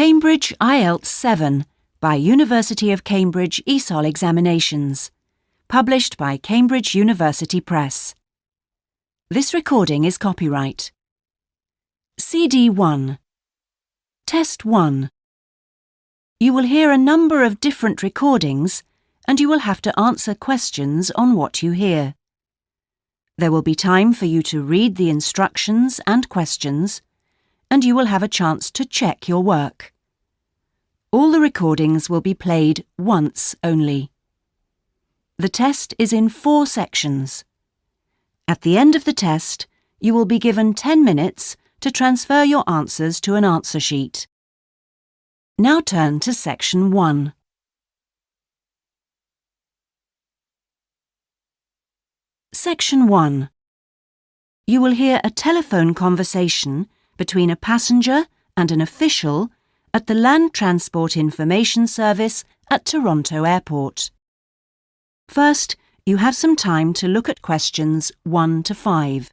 Cambridge Ielts 7 by University of Cambridge ESOL Examinations. Published by Cambridge University Press. This recording is copyright. CD 1. Test 1. You will hear a number of different recordings and you will have to answer questions on what you hear. There will be time for you to read the instructions and questions, and you will have a chance to check your work. All the recordings will be played once only. The test is in 4 sections. At the end of the test, you will be given 10 minutes to transfer your answers to an answer sheet. Now turn to Section 1. Section 1. You will hear a telephone conversation between a passenger and an official at the Land Transport Information Service at Toronto Airport. First, you have some time to look at questions 1 to 5.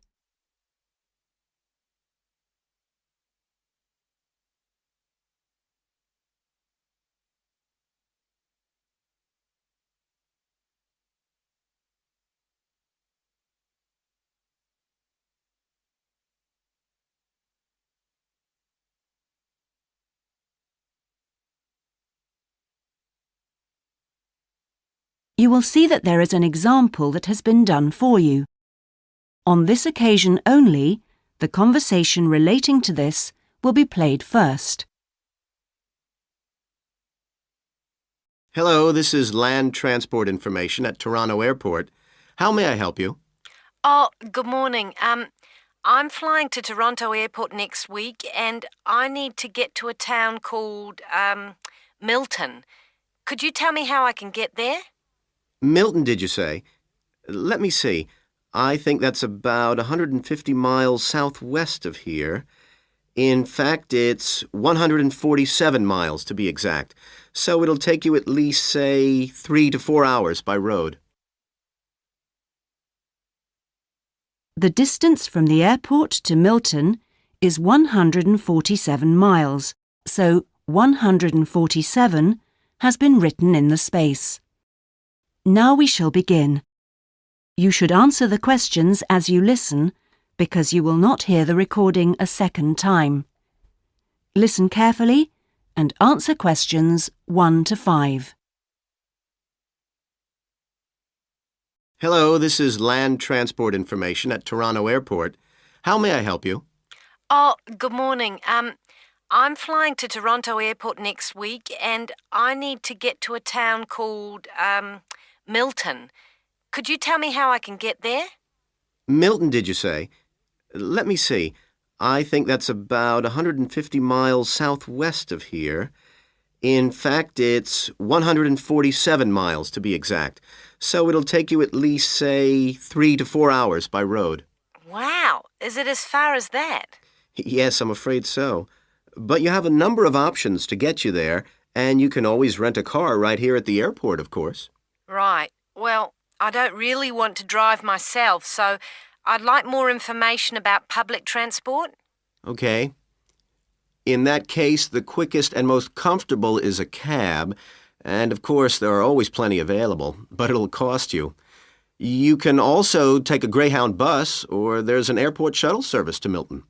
You will see that there is an example that has been done for you. On this occasion only, the conversation relating to this will be played first. Hello, this is Land Transport Information at Toronto Airport. How may I help you? Oh, good morning. I'm flying to Toronto Airport next week and I need to get to a town called, Milton. Could you tell me how I can get there? Milton, did you say? Let me see. I think that's about 150 miles southwest of here. In fact, it's 147 miles to be exact. So it'll take you at least, say, 3 to 4 hours by road. The distance from the airport to Milton is 147 miles, so 147 has been written in the space. Now we shall begin. You should answer the questions as you listen, because you will not hear the recording a second time. Listen carefully and answer questions 1 to 5. Hello, this is Land Transport Information at Toronto Airport. How may I help you? Oh, good morning. I'm flying to Toronto Airport next week and I need to get to a town called, Milton. Could you tell me how I can get there? Milton, did you say? Let me see. I think that's about 150 miles southwest of here. In fact, it's 147 miles to be exact. So it'll take you at least, say, 3 to 4 hours by road. Wow, is it as far as that? Yes, I'm afraid so. But you have a number of options to get you there, and you can always rent a car right here at the airport, of course. Right. Well, I don't really want to drive myself, so I'd like more information about public transport. Okay. In that case, the quickest and most comfortable is a cab, and of course there are always plenty available, but it'll cost you. You can also take a Greyhound bus, or there's an airport shuttle service to Milton.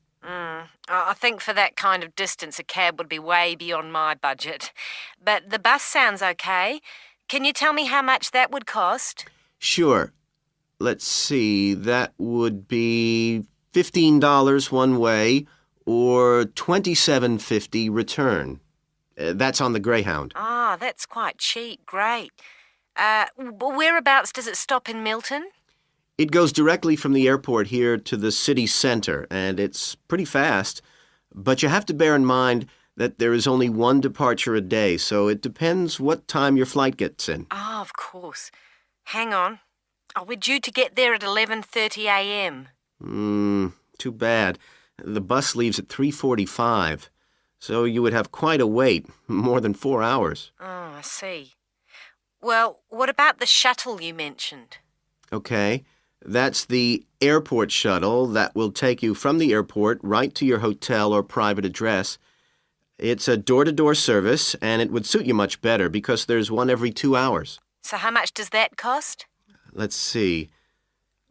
I think for that kind of distance, a cab would be way beyond my budget. But the bus sounds okay. Can you tell me how much that would cost? Sure. Let's see, that would be $15 one way or $27.50 return. That's on the Greyhound. Ah, that's quite cheap. Great. Whereabouts does it stop in Milton? It goes directly from the airport here to the city center, and it's pretty fast. But you have to bear in mind that there is only one departure a day, so it depends what time your flight gets in. Ah, of course. Hang on. Oh, we're due to get there at 11:30 a.m. Too bad. The bus leaves at 3:45, so you would have quite a wait, more than 4 hours. Oh, I see. Well, what about the shuttle you mentioned? Okay. That's the airport shuttle that will take you from the airport right to your hotel or private address. It's a door-to-door service, and it would suit you much better because there's one every 2 hours. So how much does that cost? Let's see.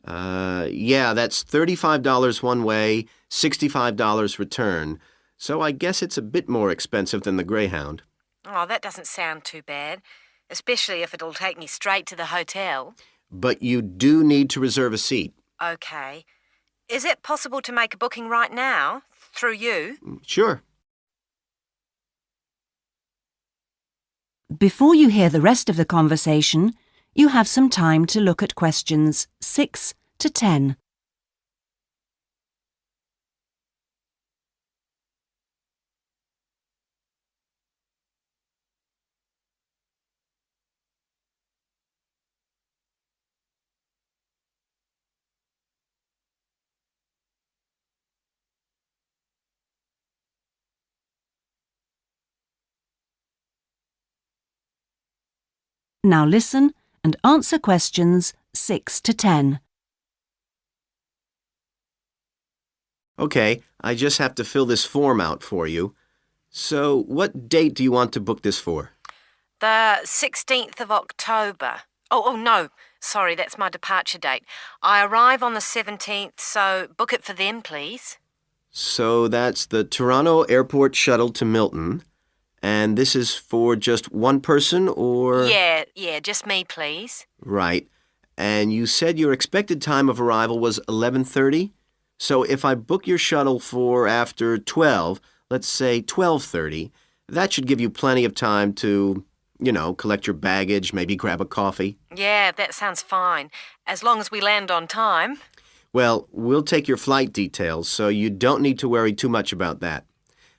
Yeah, that's $35 one way, $65 return. So I guess it's a bit more expensive than the Greyhound. Oh, that doesn't sound too bad, especially if it'll take me straight to the hotel. But you do need to reserve a seat. Okay. Is it possible to make a booking right now, through you? Sure. Before you hear the rest of the conversation, you have some time to look at questions 6 to 10. Now listen and answer questions 6 to 10. Okay, I just have to fill this form out for you. So, what date do you want to book this for? The 16th of October. Oh, no. Sorry, that's my departure date. I arrive on the 17th, so book it for them, please. So that's the Toronto Airport shuttle to Milton. And this is for just one person, or? Yeah, just me, please. Right. And you said your expected time of arrival was 11:30? So if I book your shuttle for after 12, let's say 12:30, that should give you plenty of time to, collect your baggage, maybe grab a coffee. Yeah, that sounds fine. As long as we land on time. Well, we'll take your flight details, so you don't need to worry too much about that.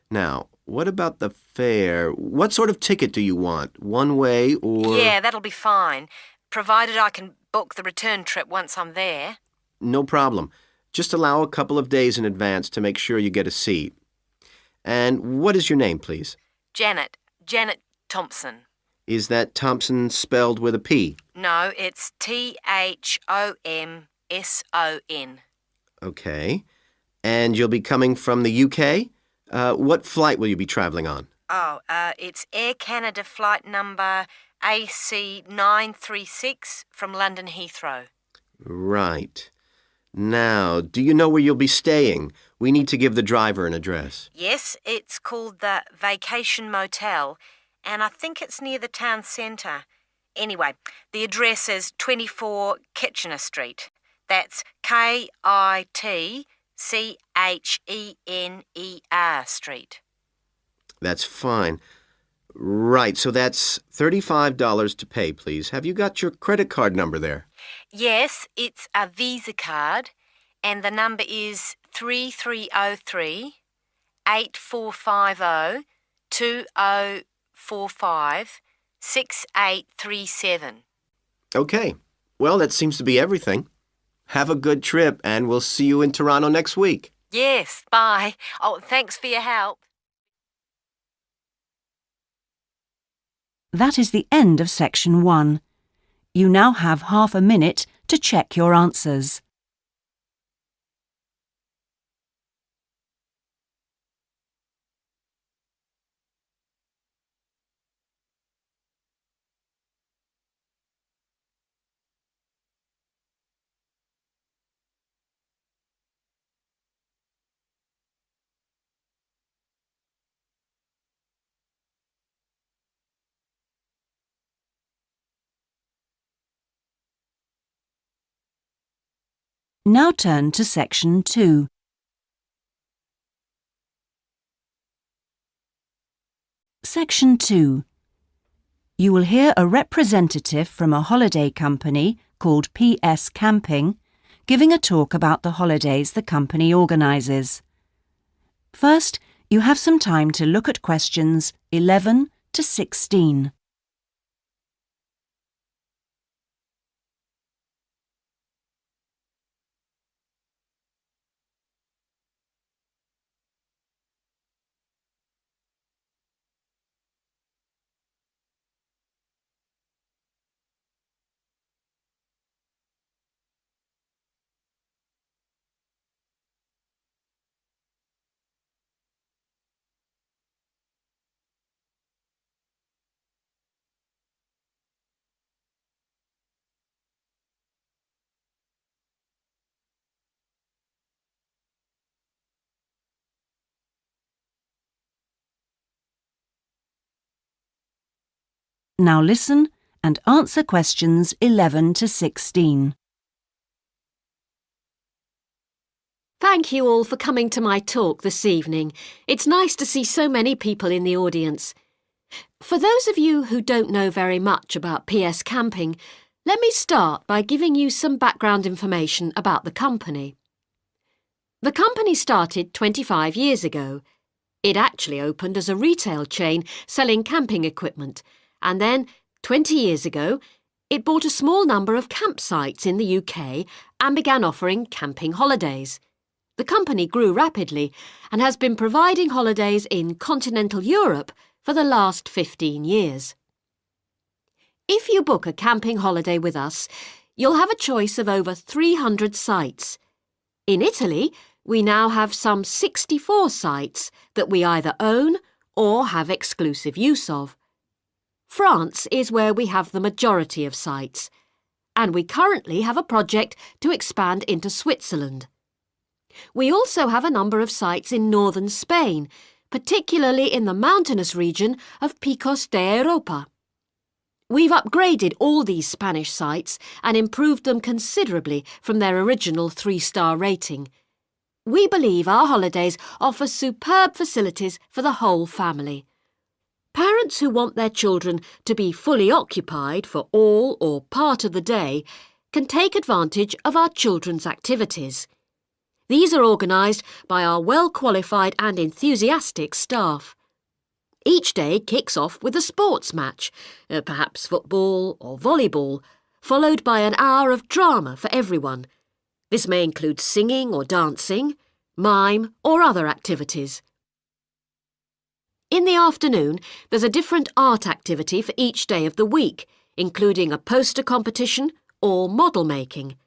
Now, what about the fare? What sort of ticket do you want? One way or? Yeah, that'll be fine, provided I can book the return trip once I'm there. No problem. Just allow a couple of days in advance to make sure you get a seat. And what is your name, please? Janet Thompson. Is that Thompson spelled with a P? No, it's Thomson. Okay. And you'll be coming from the UK? What flight will you be traveling on? Oh, it's Air Canada flight number AC936 from London Heathrow. Right. Now, do you know where you'll be staying? We need to give the driver an address. Yes, it's called the Vacation Motel, and I think it's near the town centre. Anyway, the address is 24 Kitchener Street. That's Kitchener Street. That's fine. Right, so that's $35 to pay, please. Have you got your credit card number there? Yes, it's a Visa card, and the number is 3303 8450 2045 6837. Okay. Well, that seems to be everything. Have a good trip, and we'll see you in Toronto next week. Yes, bye. Oh, thanks for your help. That is the end of section 1. You now have half a minute to check your answers. Now turn to section 2. Section 2. You will hear a representative from a holiday company called PS Camping giving a talk about the holidays the company organises. First, you have some time to look at questions 11 to 16. Now listen and answer questions 11 to 16. Thank you all for coming to my talk this evening. It's nice to see so many people in the audience. For those of you who don't know very much about PS Camping, let me start by giving you some background information about the company. The company started 25 years ago. It actually opened as a retail chain selling camping equipment, and then, 20 years ago, it bought a small number of campsites in the UK and began offering camping holidays. The company grew rapidly and has been providing holidays in continental Europe for the last 15 years. If you book a camping holiday with us, you'll have a choice of over 300 sites. In Italy, we now have some 64 sites that we either own or have exclusive use of. France is where we have the majority of sites, and we currently have a project to expand into Switzerland. We also have a number of sites in northern Spain, particularly in the mountainous region of Picos de Europa. We've upgraded all these Spanish sites and improved them considerably from their original 3-star rating. We believe our holidays offer superb facilities for the whole family. Parents who want their children to be fully occupied for all or part of the day can take advantage of our children's activities. These are organised by our well-qualified and enthusiastic staff. Each day kicks off with a sports match, perhaps football or volleyball, followed by an hour of drama for everyone. This may include singing or dancing, mime or other activities. In the afternoon, there's a different art activity for each day of the week, including a poster competition or model making.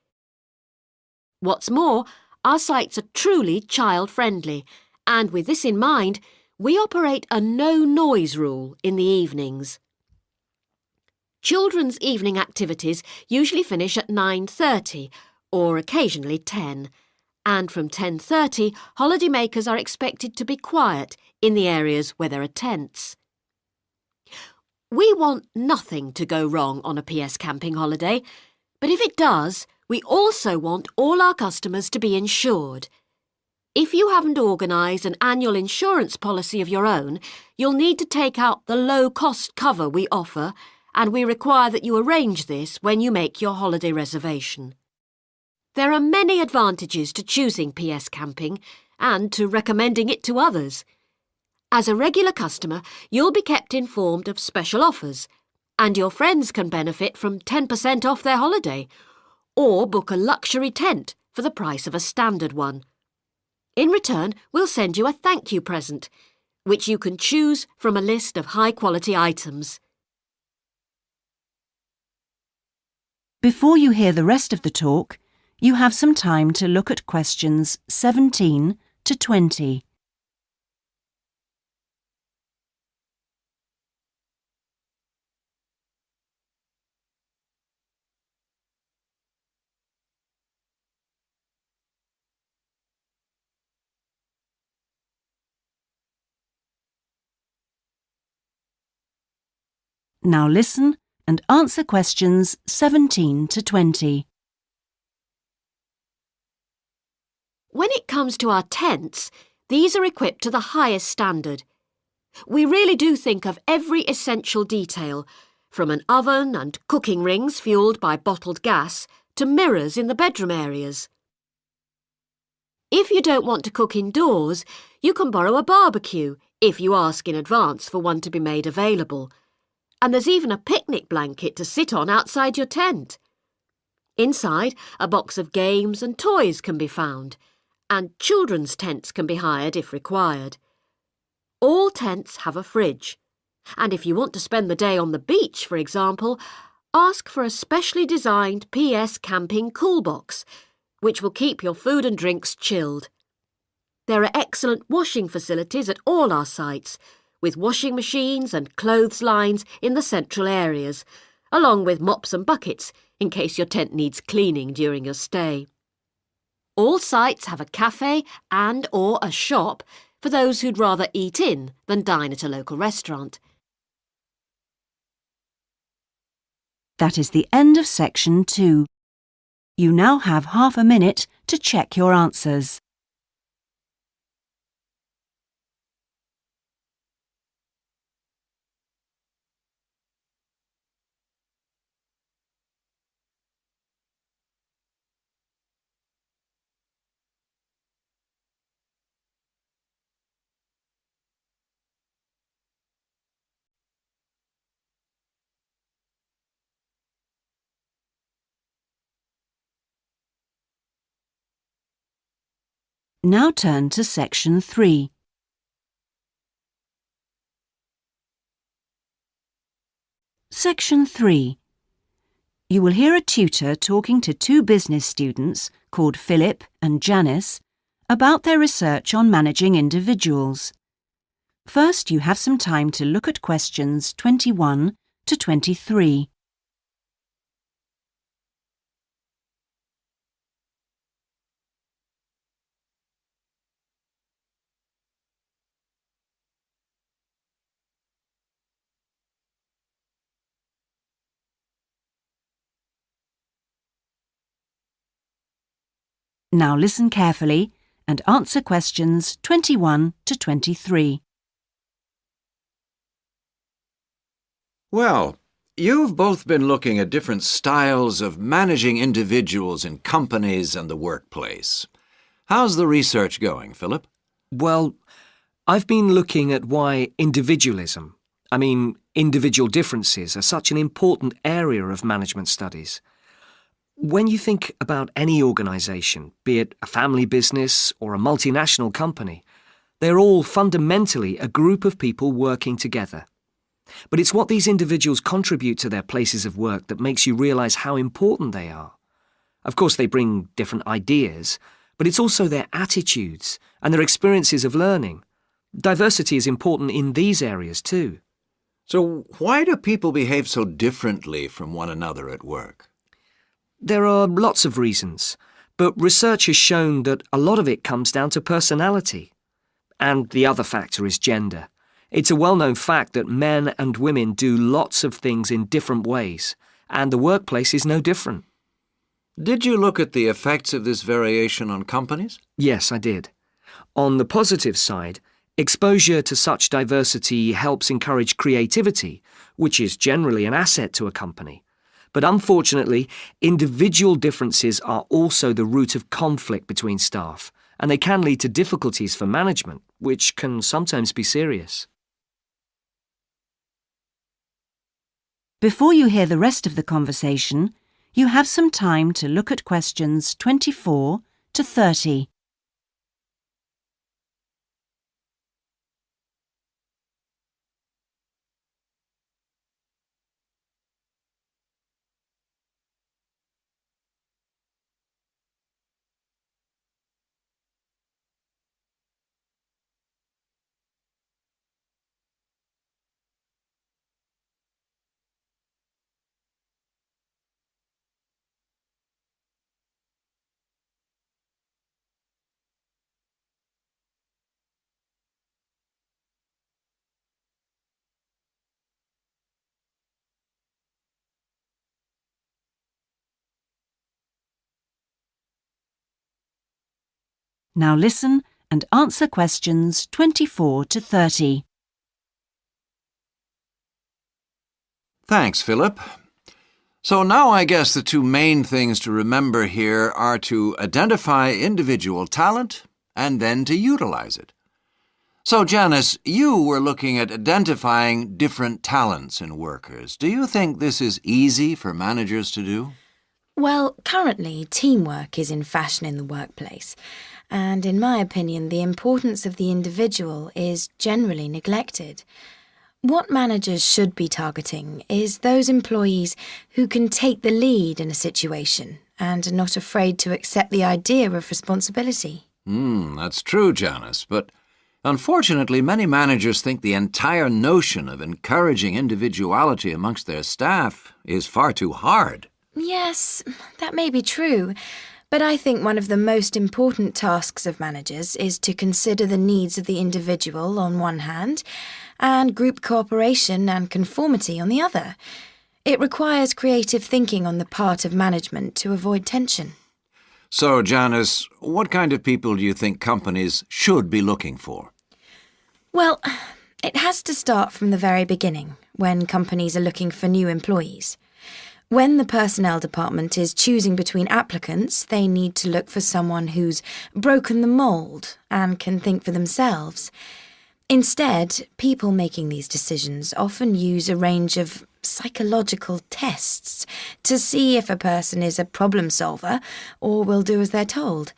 What's more, our sites are truly child-friendly, and with this in mind, we operate a no-noise rule in the evenings. Children's evening activities usually finish at 9:30 or occasionally 10, and from 10:30, holidaymakers are expected to be quiet in the areas where there are tents. We want nothing to go wrong on a PS Camping holiday, but if it does, we also want all our customers to be insured. If you haven't organised an annual insurance policy of your own, you'll need to take out the low-cost cover we offer, and we require that you arrange this when you make your holiday reservation. There are many advantages to choosing PS Camping and to recommending it to others. As a regular customer, you'll be kept informed of special offers, and your friends can benefit from 10% off their holiday, or book a luxury tent for the price of a standard one. In return, we'll send you a thank you present, which you can choose from a list of high-quality items. Before you hear the rest of the talk, you have some time to look at questions 17 to 20. Now listen and answer questions 17 to 20. When it comes to our tents, these are equipped to the highest standard. We really do think of every essential detail, from an oven and cooking rings fuelled by bottled gas to mirrors in the bedroom areas. If you don't want to cook indoors, you can borrow a barbecue if you ask in advance for one to be made available. And there's even a picnic blanket to sit on outside your tent. Inside, a box of games and toys can be found, and children's tents can be hired if required. All tents have a fridge, and if you want to spend the day on the beach, for example, ask for a specially designed PS Camping cool box, which will keep your food and drinks chilled. There are excellent washing facilities at all our sites, with washing machines and clothes lines in the central areas, along with mops and buckets in case your tent needs cleaning during your stay. All sites have a cafe and/or a shop for those who'd rather eat in than dine at a local restaurant. That is the end of section 2. You now have half a minute to check your answers. Now turn to section 3. Section 3. You will hear a tutor talking to two business students called Philip and Janice about their research on managing individuals. First, you have some time to look at questions 21 to 23. Now listen carefully and answer questions 21 to 23. Well, you've both been looking at different styles of managing individuals in companies and the workplace. How's the research going, Philip? Well, I've been looking at why individualism, individual differences, are such an important area of management studies. When you think about any organisation, be it a family business or a multinational company, they're all fundamentally a group of people working together. But it's what these individuals contribute to their places of work that makes you realise how important they are. Of course, they bring different ideas, but it's also their attitudes and their experiences of learning. Diversity is important in these areas too. So why do people behave so differently from one another at work? There are lots of reasons, but research has shown that a lot of it comes down to personality. And the other factor is gender. It's a well-known fact that men and women do lots of things in different ways, and the workplace is no different. Did you look at the effects of this variation on companies? Yes, I did. On the positive side, exposure to such diversity helps encourage creativity, which is generally an asset to a company. But unfortunately, individual differences are also the root of conflict between staff, and they can lead to difficulties for management, which can sometimes be serious. Before you hear the rest of the conversation, you have some time to look at questions 24 to 30. Now listen and answer questions 24 to 30. Thanks, Philip. So now I guess the two main things to remember here are to identify individual talent and then to utilize it. So, Janice, you were looking at identifying different talents in workers. Do you think this is easy for managers to do? Well, currently, teamwork is in fashion in the workplace, and in my opinion, the importance of the individual is generally neglected. What managers should be targeting is those employees who can take the lead in a situation and are not afraid to accept the idea of responsibility. That's true, Janice, but unfortunately, many managers think the entire notion of encouraging individuality amongst their staff is far too hard. Yes, that may be true, but I think one of the most important tasks of managers is to consider the needs of the individual on one hand and group cooperation and conformity on the other. It requires creative thinking on the part of management to avoid tension. So, Janice, what kind of people do you think companies should be looking for? Well, it has to start from the very beginning, when companies are looking for new employees. When the personnel department is choosing between applicants, they need to look for someone who's broken the mould and can think for themselves. Instead, people making these decisions often use a range of psychological tests to see if a person is a problem solver or will do as they're told.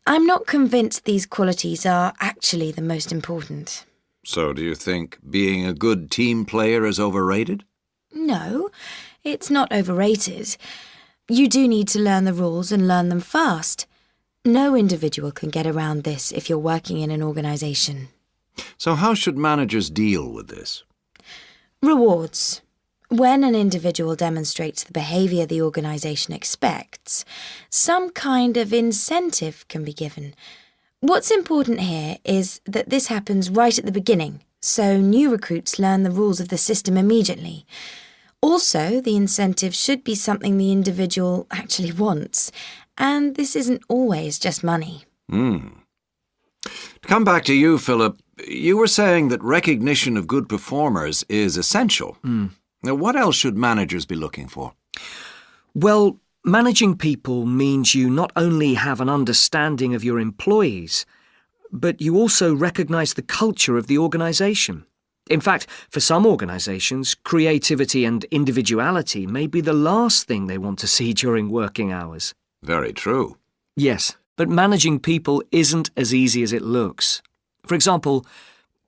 I'm not convinced these qualities are actually the most important. So, do you think being a good team player is overrated? No, it's not overrated. You do need to learn the rules and learn them fast. No individual can get around this if you're working in an organisation. So how should managers deal with this? Rewards. When an individual demonstrates the behaviour the organisation expects, some kind of incentive can be given. What's important here is that this happens right at the beginning, so new recruits learn the rules of the system immediately. Also, the incentive should be something the individual actually wants, and this isn't always just money. To come back to you, Philip, you were saying that recognition of good performers is essential. Now, what else should managers be looking for? Well, managing people means you not only have an understanding of your employees, but you also recognise the culture of the organisation. In fact, for some organisations, creativity and individuality may be the last thing they want to see during working hours. Very true. Yes, but managing people isn't as easy as it looks. For example,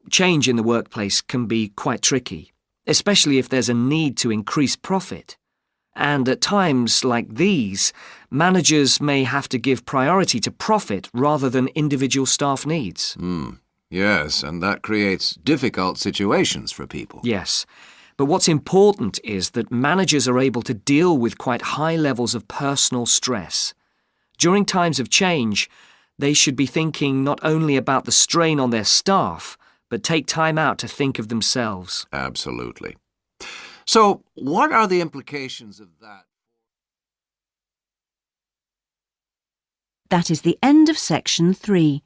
change in the workplace can be quite tricky, especially if there's a need to increase profit. And at times like these, managers may have to give priority to profit rather than individual staff needs. Yes, and that creates difficult situations for people. Yes, but what's important is that managers are able to deal with quite high levels of personal stress. During times of change, they should be thinking not only about the strain on their staff, but take time out to think of themselves. Absolutely. So, what are the implications of that? That is the end of section 3.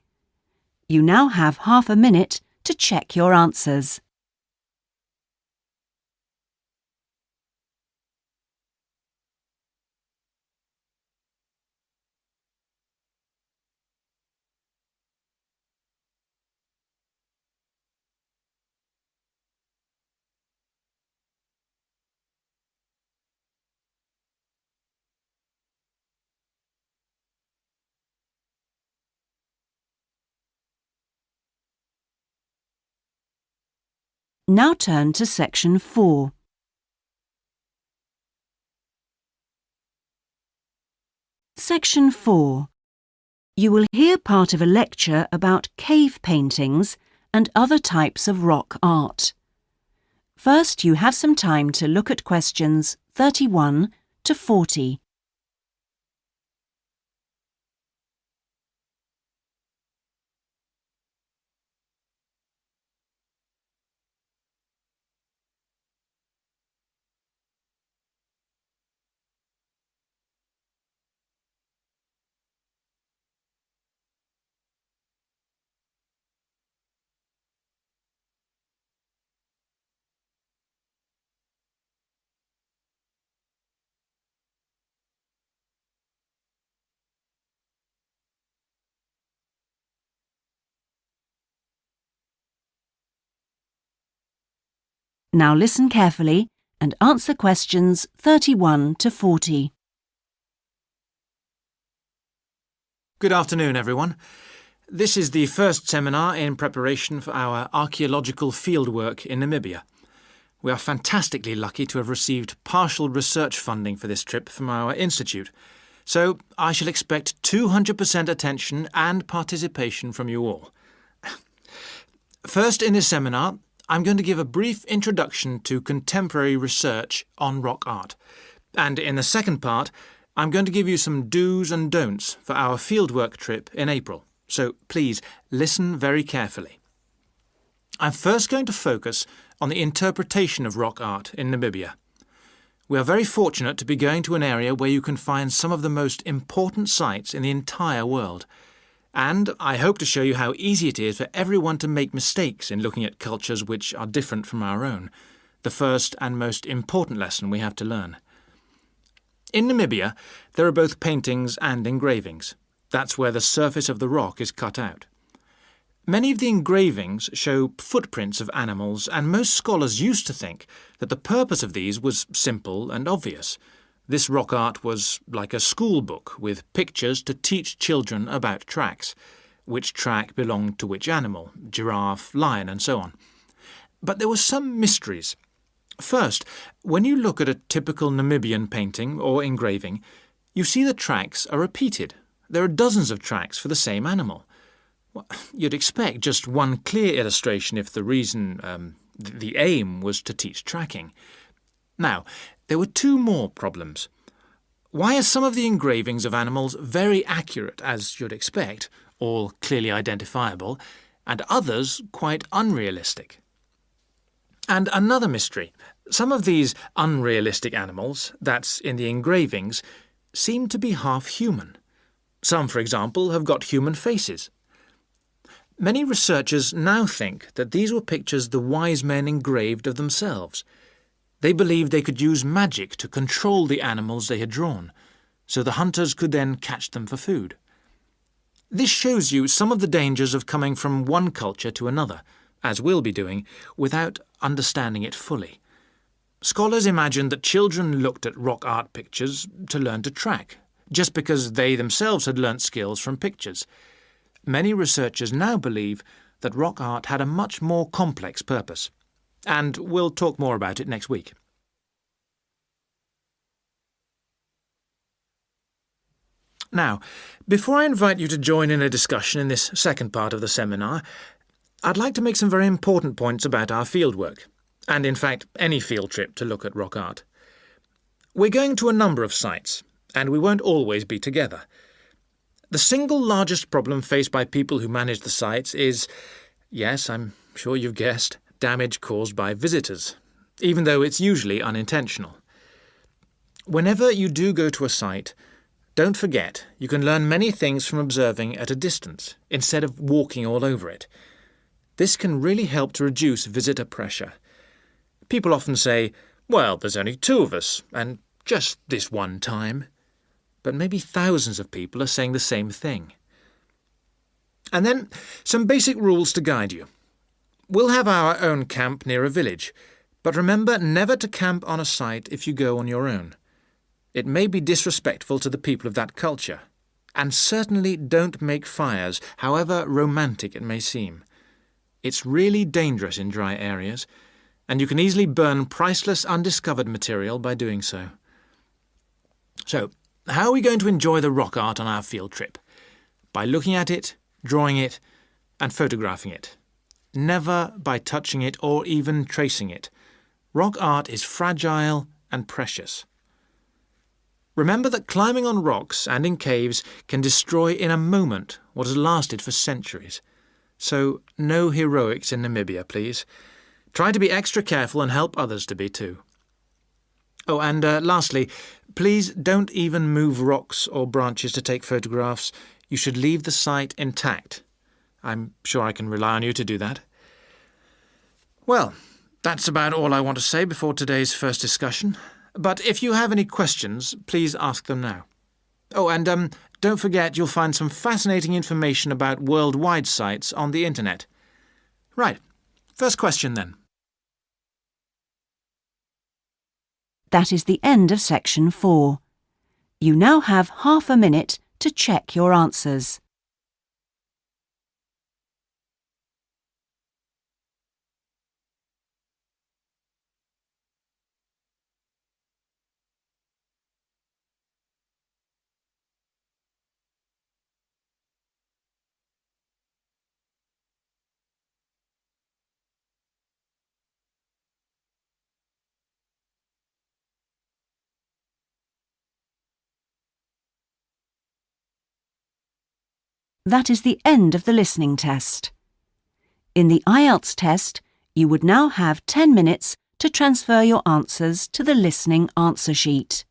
You now have half a minute to check your answers. Now turn to section 4. Section 4. You will hear part of a lecture about cave paintings and other types of rock art. First, you have some time to look at questions 31 to 40. Now listen carefully and answer questions 31 to 40. Good afternoon, everyone. This is the first seminar in preparation for our archaeological fieldwork in Namibia. We are fantastically lucky to have received partial research funding for this trip from our institute, so I shall expect 200% attention and participation from you all. First in this seminar, I'm going to give a brief introduction to contemporary research on rock art. And in the second part, I'm going to give you some do's and don'ts for our fieldwork trip in April. So please listen very carefully. I'm first going to focus on the interpretation of rock art in Namibia. We are very fortunate to be going to an area where you can find some of the most important sites in the entire world. And I hope to show you how easy it is for everyone to make mistakes in looking at cultures which are different from our own, the first and most important lesson we have to learn. In Namibia, there are both paintings and engravings. That's where the surface of the rock is cut out. Many of the engravings show footprints of animals, and most scholars used to think that the purpose of these was simple and obvious. This rock art was like a school book with pictures to teach children about tracks, which track belonged to which animal, giraffe, lion, and so on. But there were some mysteries. First, when you look at a typical Namibian painting or engraving, you see the tracks are repeated. There are dozens of tracks for the same animal. Well, you'd expect just one clear illustration if the the aim was to teach tracking. Now, there were two more problems. Why are some of the engravings of animals very accurate, as you'd expect, all clearly identifiable, and others quite unrealistic? And another mystery. Some of these unrealistic animals, that's in the engravings, seem to be half human. Some, for example, have got human faces. Many researchers now think that these were pictures the wise men engraved of themselves. They believed they could use magic to control the animals they had drawn, so the hunters could then catch them for food. This shows you some of the dangers of coming from one culture to another, as we'll be doing, without understanding it fully. Scholars imagined that children looked at rock art pictures to learn to track, just because they themselves had learnt skills from pictures. Many researchers now believe that rock art had a much more complex purpose, and we'll talk more about it next week. Now, before I invite you to join in a discussion in this second part of the seminar, I'd like to make some very important points about our fieldwork, and in fact any field trip to look at rock art. We're going to a number of sites, and we won't always be together. The single largest problem faced by people who manage the sites is, yes, I'm sure you've guessed, damage caused by visitors, even though it's usually unintentional. Whenever you do go to a site, don't forget you can learn many things from observing at a distance, instead of walking all over it. This can really help to reduce visitor pressure. People often say, well, there's only 2 of us, and just this one time. But maybe thousands of people are saying the same thing. And then some basic rules to guide you. We'll have our own camp near a village, but remember never to camp on a site if you go on your own. It may be disrespectful to the people of that culture, and certainly don't make fires, however romantic it may seem. It's really dangerous in dry areas, and you can easily burn priceless undiscovered material by doing so. So, how are we going to enjoy the rock art on our field trip? By looking at it, drawing it, and photographing it. Never by touching it or even tracing it. Rock art is fragile and precious. Remember that climbing on rocks and in caves can destroy in a moment what has lasted for centuries. So, no heroics in Namibia, please. Try to be extra careful and help others to be too. Oh, and lastly, please don't even move rocks or branches to take photographs. You should leave the site intact. I'm sure I can rely on you to do that. Well, that's about all I want to say before today's first discussion. But if you have any questions, please ask them now. Oh, and don't forget you'll find some fascinating information about worldwide sites on the internet. Right, first question then. That is the end of section 4. You now have half a minute to check your answers. That is the end of the listening test. In the Ielts test, you would now have 10 minutes to transfer your answers to the listening answer sheet.